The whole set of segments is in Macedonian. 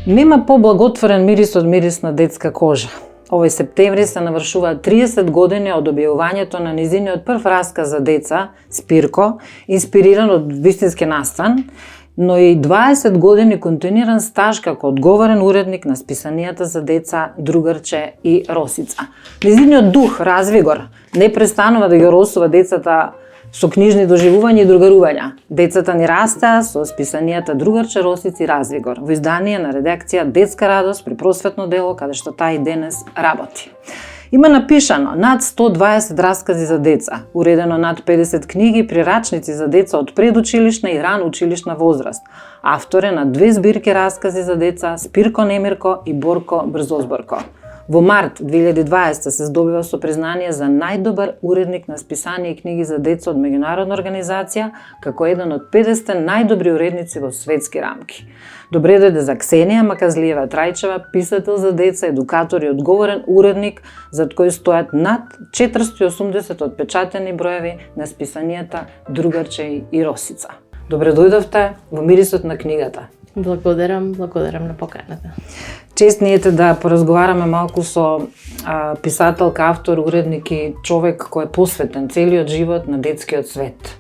Нема поблаготворен мирис од мирис на детска кожа. Овој септември се навршуваат 30 години од објавувањето на низиниот прв расказ за деца, Спирко, инспириран од вистински настан, но и 20 години континуиран стаж како одговорен уредник на списанијата за деца Другарче и Росица. Низиниот дух, развигор, не престанува да ги росува децата со книжни доживувања и другарувања. Децата ни растаа со списанијата Другарче, Росица и Развигор, во издание на редакција Детска радост при просветно дело, каде што тај денес работи. Има напишано над 120 раскази за деца, уредено над 50 книги и прирачници за деца од предучилишна и рано училишна возраст. Автор е на 2 збирки раскази за деца Спирко Немирко и Борко Брзозборко. Во март 2020 се здобива со признание за најдобар уредник на списание и книги за деца од меѓународна организација, како еден од 50 најдобри уредници во светски рамки. Добре дојде за Ксенија Маказлиева Трајчева, писател за деца, едукатор и одговорен уредник, зад кој стојат над 480 отпечатени броеви на списанијата Другарче и Росица. Добре дојдовте во мирисот на книгата. Благодарам на поканата. Чест ни ете да поразговараме малку со писателка, автор, уредник и човек кој е посветен целиот живот на детскиот свет.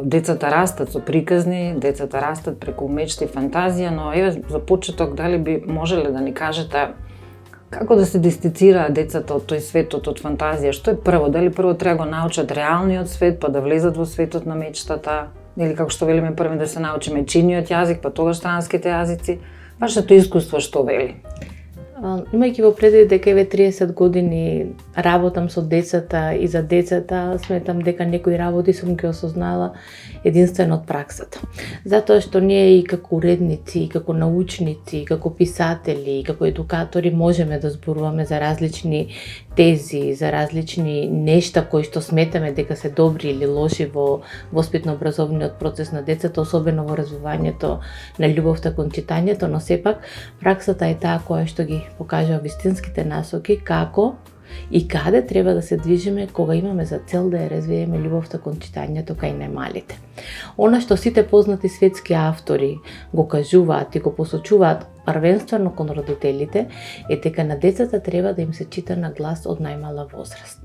Децата растат со приказни, децата растат преку мечта и фантазија, но еве за почеток дали би можеле да ни кажете како да се дистицираат децата од тој светот од фантазија? Што е прво? Дали прво треба го научат реалниот свет, па да влезат во светот на мечтата? Или како што велиме прво да се научиме чиниот јазик, па тогаш странските јазици? Вашето искуство што вели? Имајќи во предвид дека еве 30 години работам со децата и за децата, сметам дека некои работи сум ги осознала единствено од праксата. Затоа што ние и како уредници, и како научници, и како писатели, и како едукатори можеме да зборуваме за различни тези, за различни нешта кои што сметаме дека се добри или лоши во воспитно-образовниот процес на децата, особено во развивањето на љубовта кон читањето, но сепак праксата е таа која што ги покажува вистинските насоки како и каде треба да се движиме кога имаме за цел да ја развиеме љубовта кон читањето кај најмалите. Она што сите познати светски автори го кажуваат и го посочуваат првенствено кон родителите е дека на децата треба да им се чита на глас од најмала возраст.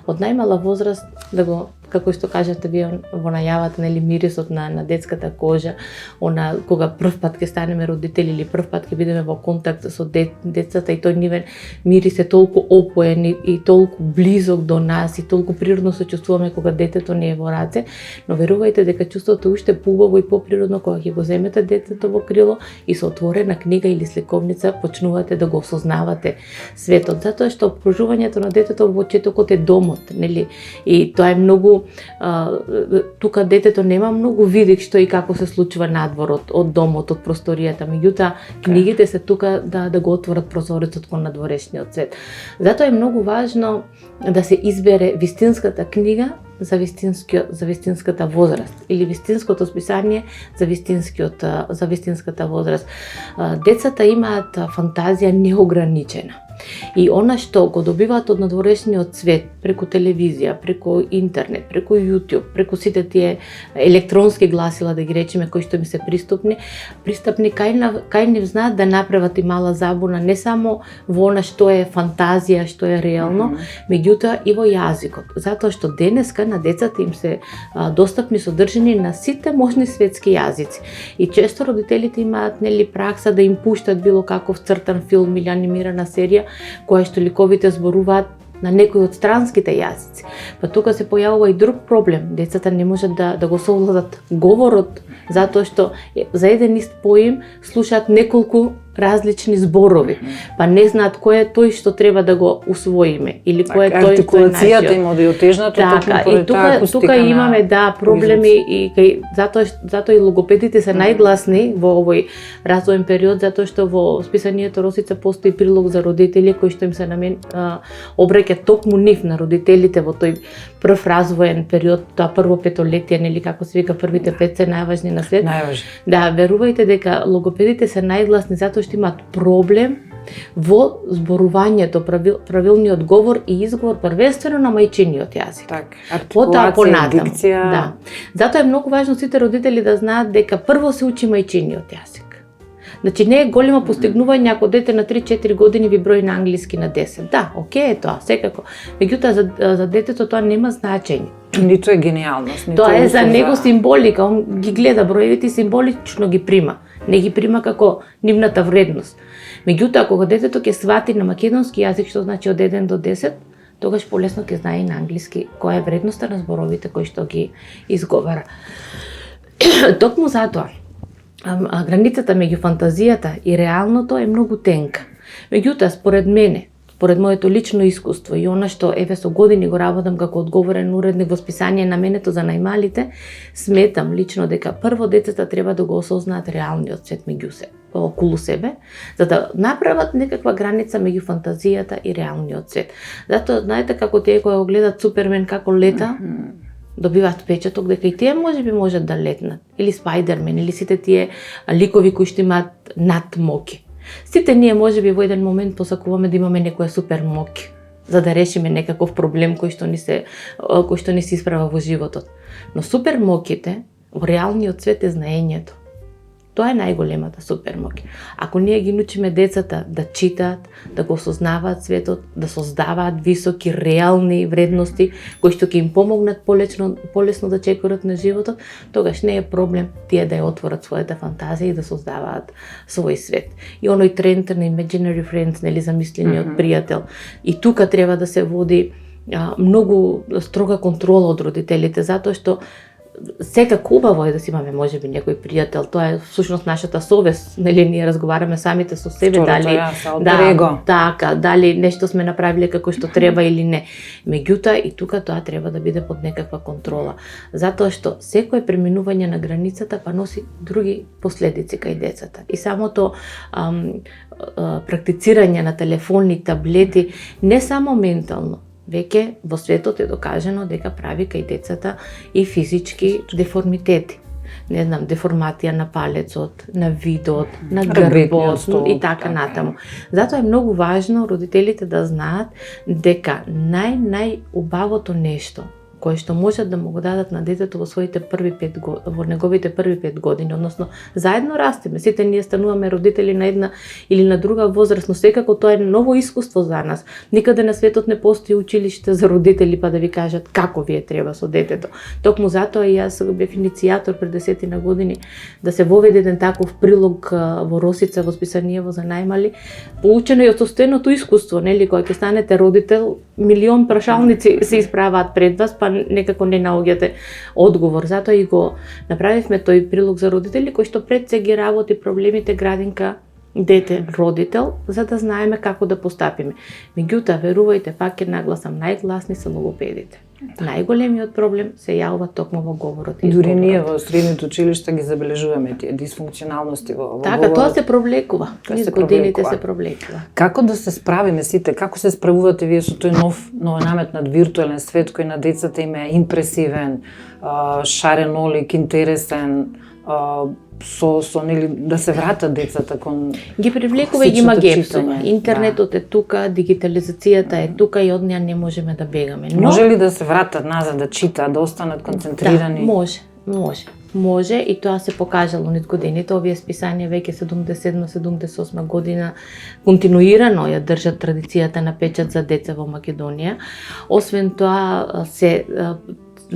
Од најмала возраст да го, како што кажате вие во најавата, нели, мирисот на детската кожа, она кога прв пат ќе станеме родители или прв пат ќе бидеме во контакт со децата и тој нивен мирис е толку опоен и толку близок до нас и толку природно се чувствуваме кога детето не е во раце, но верувајте дека чувството уште побаво и поприродно кога ќе го земете детето во крило и со отворена книга или сликовница почнувате да го осознавате светот, затоа што обкружувањето на детето во четокот е домот, нели? И тоа е многу тука детето нема многу видик што и како се случува надвор од домот, од просторијата, меѓутоа книгите се тука да го отворат прозорецот кон надворешниот свет. Затоа е многу важно да се избере вистинската книга за вистинската возраст или вистинското списание за вистинската возраст. Децата имаат фантазија неограничена. И она што го добиваат од надворешниот свет, преку телевизија, преку интернет, преку YouTube, преку сите тие електронски гласила, да ги речеме, кои што ми се пристапни кај нив знаат да направат и мала забуна, не само во она што е фантазија, што е реално, меѓутоа и во јазикот. Затоа што денеска на децата им се достапни содржини на сите можни светски јазици. И често родителите имаат, нели, пракса да им пуштат било каков цртан филм или анимирана серија која што ликовите зборуваат на некои од странските јазици. Па тука се појавува и друг проблем. Децата не можат да го совладат говорот, затоа што за еден ист поим слушаат неколку различни зборови, па не знаат кој е тој што треба да го усвоиме или кој е тој што е артикулацијата им оди отежнато, така, и тука имаме проблеми и затоа и логопедите се најгласни во овој развоен период, затоа што во списанието Росица постои прилог за родители кои што им се обраќа токму нив на родителите во тој прв развоен период, тоа прво петолетие, нели како се вика, првите 5 се најважни на свет. Да, верувајте дека логопедите се најгласни затоа што имаат проблем во зборувањето, правилниот говор и изговор првенствено на мајчиниот јазик. Так, артикулација, дикција. Да. Затоа е многу важно сите родители да знаат дека прво се учи мајчиниот јазик. Значи не е големо постигнување ако дете на 3-4 години ви брои на англиски на 10. Да, окей е тоа, секако. Меѓутоа за детето тоа нема значење. Ниту е гениалност, ниту Тоа е за него символика, он ги гледа броевите и символично ги прима. Не ги прима како нивната вредност. Меѓутоа, кога детето ќе свати на македонски јазик што значи од 1 до 10, тогаш полесно ќе знае и на англиски која е вредноста на зборовите кои што ги изговара. Токму затоа, границата меѓу фантазијата и реалното е многу тенка. Меѓутоа, според мене, според моето лично искуство и она што еве со години го работам како одговорен уредник во списание на менето за најмалите, сметам лично дека прво децата треба да го осознаат реалниот свет меѓу се, околу себе, за да направат некаква граница меѓу фантазијата и реалниот свет. Затоа знаете како тие кои го гледат Супермен како лета, добиваат впечаток дека и тие можат да летнат, или Спајдермен, или сите тие ликови кои што имаат надмоки. Сите ние можеби во еден момент посакуваме да имаме некоја супер моќ за да решиме некаков проблем кој што ни се исправа во животот. Но супер моќите во реалниот свет е знаењето. Тоа е најголемата супер моќ. Ако ние ги научиме децата да читаат, да го осознаваат светот, да создаваат високи реални вредности кои што ќе им помогнат полесно да чекорат на животот, тогаш не е проблем тие да ја отворат својата фантазија и да создаваат свој свет. И оној тренд на imaginary friends, нели, замислениот пријател. И тука треба да се води многу строга контрола од родителите, затоа што секако убаво е да си имаме можеби некој пријател, тоа е всушност нашата совест, нели, ние разговараме самите со себе дали нешто сме направиле како што треба или не. Меѓутоа и тука тоа треба да биде под некаква контрола, затоа што секое преминување на границата па носи други последици кај децата. И самото практицирање на телефони, таблети, не само ментално, веќе во светот е докажано дека прави кај децата и физички деформитети. Не знам, деформатија на палецот, на видот, на грбот и така натаму. Затоа е многу важно родителите да знаат дека најубавото нешто кое што можат да му го дадат на детето во во неговите први 5 години, односно заедно растеме, сите ние стануваме родители на една или на друга возраст, но секако тоа е ново искуство за нас. Никаде на светот не постои училиште за родители па да ви кажат како вие треба со детето. Токму затоа и јас бев иницијатор пред 10 години да се воведе еден таков прилог во Росица во списаниево за најмали, поучено и од состојното искуство, нели, кога ќе станете родител, милион прашалници се исправаат пред вас, па некако не наоѓате одговор. Затоа и го направивме тој прилог за родители кој што пред се ги работи проблемите градинка, дете, родител, за да знаеме како да постапиме. Меѓутоа, верувајте, пак ќе нагласам, најгласни се логопедите. Најголемиот проблем се јавува токму во говорот и дури ние во средните училишта ги забележуваме тие дисфункционалности во говорот. Така, тоа се провлекува. Низ годините се провлекува. Како да се справиме сите? Како се справувате вие со тој новонаметнат виртуелен свет кој на децата им е импресивен, шаренолик, интересен, нели, да се вратат децата кон ги привлекува и ги има гепсови. Интернетот е тука, дигитализацијата е тука и од неа не можеме да бегаме. Но може ли да се вратат назад да читаат, да останат концентрирани? Да, може и тоа се покажало низ годините. Овие списанија веќе 77-78 година континуирано ја држат традицијата на печат за деца во Македонија. Освен тоа се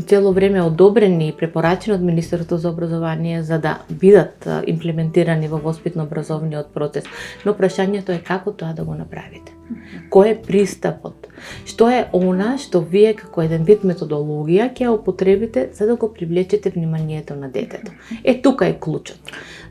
цело време одобрени и препорачени од Министерството за образование за да бидат имплементирани во воспитно-образовниот процес. Но прашањето е како тоа да го направите. Кој е пристапот? Што е она што вие како еден вид методологија ќе употребите за да го привлечете вниманието на детето? Тука е клучот.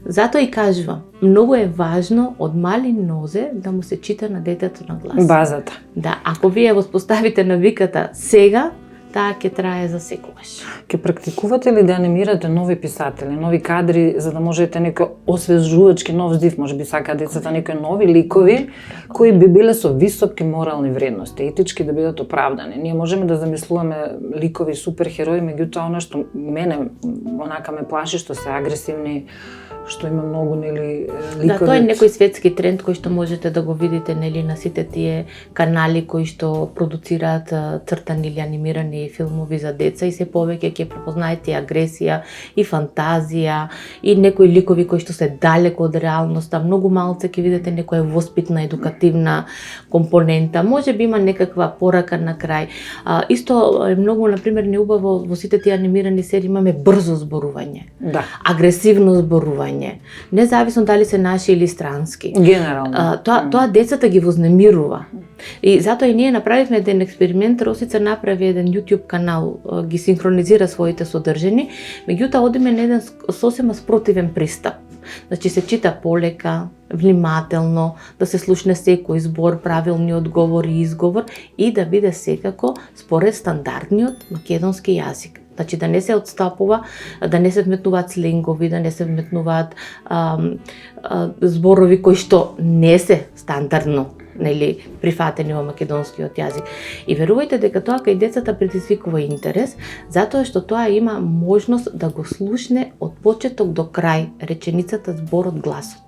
Затоа и кажувам, многу е важно од мали нозе да му се чита на детето на глас. Базата. Да, ако вие воспоставите навиката сега, таа ќе трае за секогаш. Ке практикувате ли да анимирате нови писатели, нови кадри, за да можете некој освежувачки нов здив, можеби сакаат децата некои нови ликови кои би биле со високи морални вредности, етички да бидат оправдани. Ние можеме да замислуваме ликови суперхерои, меѓутоа она што мене онака ме плаши што се агресивни, што има многу нели Да, ликови. тоа е некој светски тренд кој што можете да го видите нели на сите тие канали кои што продуцираат цртани или анимирани филмови за деца и се повеќе ќе препознаете и агресија и фантазија и некои ликови кои што се далеко од реалноста, многу малце ќе видите некоја воспитна, едукативна компонента, можеби има некаква порака на крај. Исто е многу, например, неубаво во сите тие анимирани серии имаме брзо зборување, Да, агресивно зборување, независно дали се наши или странски. генерално. Тоа децата ги вознемирува. И затоа и ние направивме еден експеримент, Росица направи еден YouTube канал, ги синхронизира своите содржини, меѓутоа одиме на еден сосема спротивен пристап. Значи се чита полека, внимателно, да се слушне секој збор, правилни одговор и изговор и да биде секако според стандардниот македонски јазик. Значи да не се отстапува, да не се вметнуваат сленгови, да не се вметнуваат зборови кои што не се стандардно нели прифатени во македонскиот јазик. И верувајте дека тоа кај децата предизвикува интерес, затоа што тоа има можност да го слушне од почеток до крај реченицата, зборот, гласот.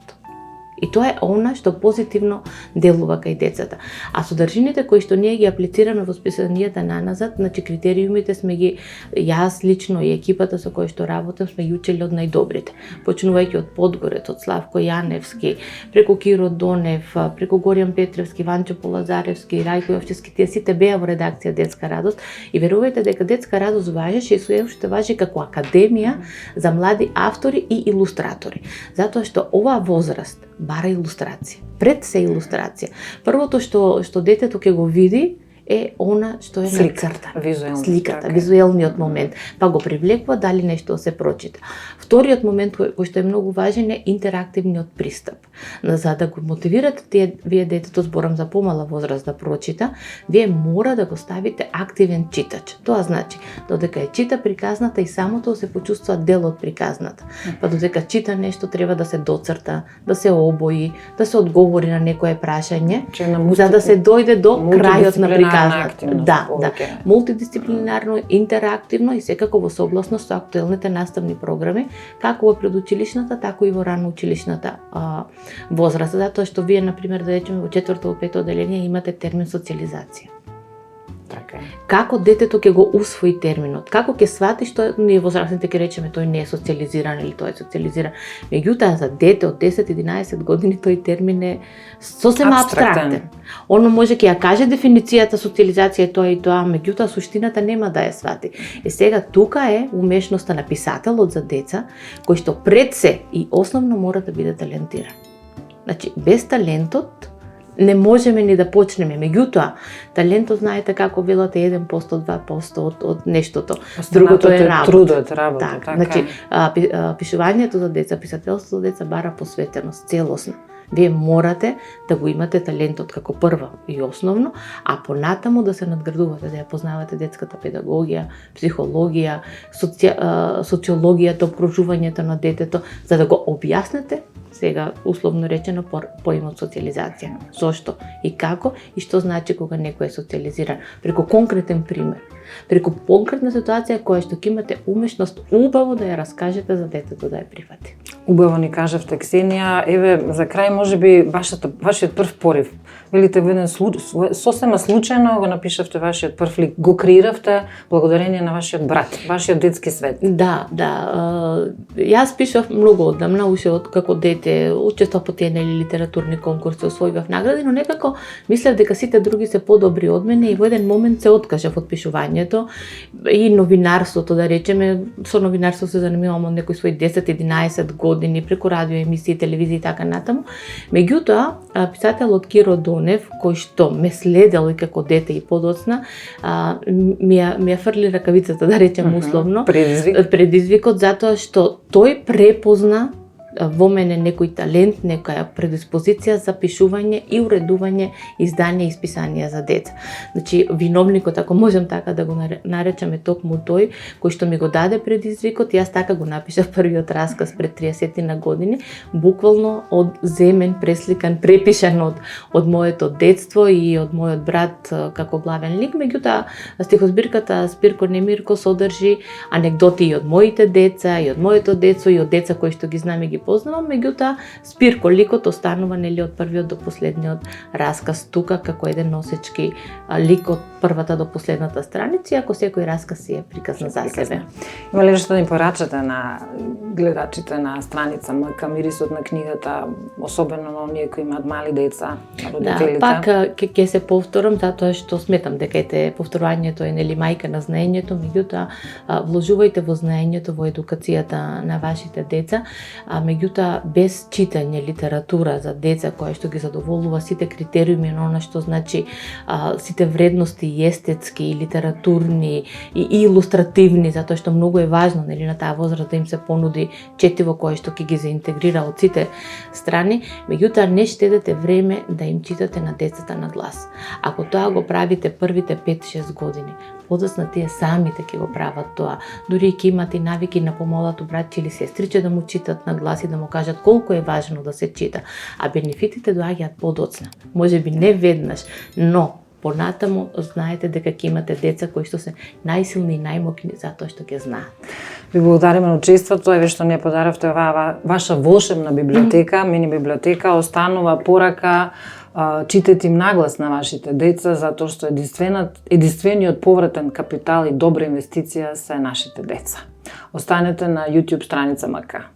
И тоа е она што позитивно делува кај децата. А содржините кои што ние ги аплицираме во списанијата наназад, значи критериумите сме ги јас лично и екипата со која што работам сме ги учели од најдобрите. Почнувајќи од Подгорец, од Славко Јаневски, преку Киро Донев, преку Горијан Петревски, Ванчо Полазаревски, Рајко Јовчевски, тие сите беа во редакција Детска радост и верувајте дека Детска радост важеше и се уште важи како академија за млади автори и илустратори. Затоа што оваа возраст бара илустрација. Пред се илустрација. Првото што детето ќе го види е она што е Сликата, нацртано. визуелно, така. Визуелниот момент, па го привлекува дали нешто се прочита. Вториот момент кој што е многу важен е интерактивниот пристап. За да го мотивирате вие детето, зборам за помала возраст да прочита, вие мора да го ставите активен читач. Тоа значи додека ја чита приказната и самото се почувствува дел од приказната. Па додека чита нешто треба да се доцрта, да се обои, да се одговори на некое прашање, за да се дојде до крајот на приказната. Да, мултидисциплинарно, интерактивно и секако во согласност со актуелните наставни програми, како во предучилишната, така и во рано училишната возраст, затоа што вие, например, да речеме во 4-то, 5-то одделение имате термин социализација. Така. Како детето ќе го усвои терминот, како ќе свати што ние возрастните ќе речеме тој не е социализиран или тој е социализиран. Меѓутоа за дете од 10-11 години тој термин е сосема апстрактен. Оно може ќе ја каже дефиницијата социализација е тоа и тоа, меѓутоа суштината нема да ја свати. И сега тука е умешноста на писателот за деца, кој што пред се и основно мора да биде талентиран. Значи без талентот не можеме ни да почнеме. Меѓутоа, талентот знаете како велате 1%, 2% од нештото. Другото е работа. Трудот, работа. Така. Значи, пишувањето за деца, писателството за деца бара посветеност, целосно. Вие морате да го имате талентот како прва и основно, а понатаму да се надградувате, да ја познавате детската педагогија, психологија, социологијата, обкружувањето на детето, за да го објаснете сега условно речено поимот социализација. Зошто и како и што значи кога некој е социализиран. Преку конкретен пример, преку конкретна ситуација која што ќе имате умешност убаво да ја раскажете за детето да ја прифати. Убаво ни кажавте, Ксенија, еве за крај можеби вашиот прв порив. Велите во еден сосема случајно го напишавте вашиот прв лик, го креиравте благодарение на вашиот брат, вашиот детски свет. Да. Јас пишав многу одамна, уште од како дете, учествував по тие нели литературни конкурси, освојував награди, но некако мислев дека сите други се подобри од мене и во еден момент се откажав од пишувањето и новинарството, да речеме, со новинарство се занимавам од некои свои 10-11 години преку радио емисии, телевизија и така натаму. Меѓутоа, писателот Киро Донев, кој што ме следел и како дете и подоцна, ми ја фрли ракавицата, да речем условно, предизвикот затоа што тој препозна во мене некој талент, некоја предиспозиција за пишување и уредување издања и списанија за деца. Значи, виновникот, ако можем така да го наречеме, токму тој, кој што ми го даде предизвикот, јас така го напишав првиот расказ пред 30 на години, буквално од земен, пресликан, препишан од моето детство и од мојот брат како главен лик. Меѓутоа, стихозбирката Спирко Немирко содржи анегдоти и од моите деца, и од моето детство, и од деца кои што ги знаме, ги ги познавам, меѓутоа Спирко ликот останува нели од првиот до последниот расказ тука како еден носечки лик од првата до последната страница, иако секој расказ си е приказна за себе. Има ли нешто да им порачате на гледачите на страница МК, мирисот на книгата, особено на оние кои имаат мали деца, на родителите? Да, пак ќе се повторам, затоа што сметам дека повторувањето е нели мајка на знаењето, меѓутоа вложувајте во знаењето, во едукацијата на вашите деца, меѓутоа без читање литература за деца која што ги задоволува сите критериуми на она што значи сите вредности и естетски, и литературни, и илустративни, затоа што многу е важно нели на таа возраст да им се понуди четиво кое што ќе ги заинтегрира од сите страни, меѓутоа не штедете време да им читате на децата на глас. Ако тоа го правите првите 5-6 години, подоцна тие самите ќе го прават тоа. Дури ќе имат и навики на помалото братче или сестриче да му читат на глас и да му кажат колку е важно да се чита. А бенефитите доаѓаат подоцна. Можеби не веднаш, но понатаму знаете дека ќе имате деца кои што се најсилни и најмокни затоа што ќе знаат. Ви благодариме на учеството, еве што ни подаравте оваа ваша волшебна библиотека, мини библиотека, останува порака, читете им наглас на вашите деца, затоа што единствениот повратен капитал и добра инвестиција се нашите деца. Останете на YouTube страница МК.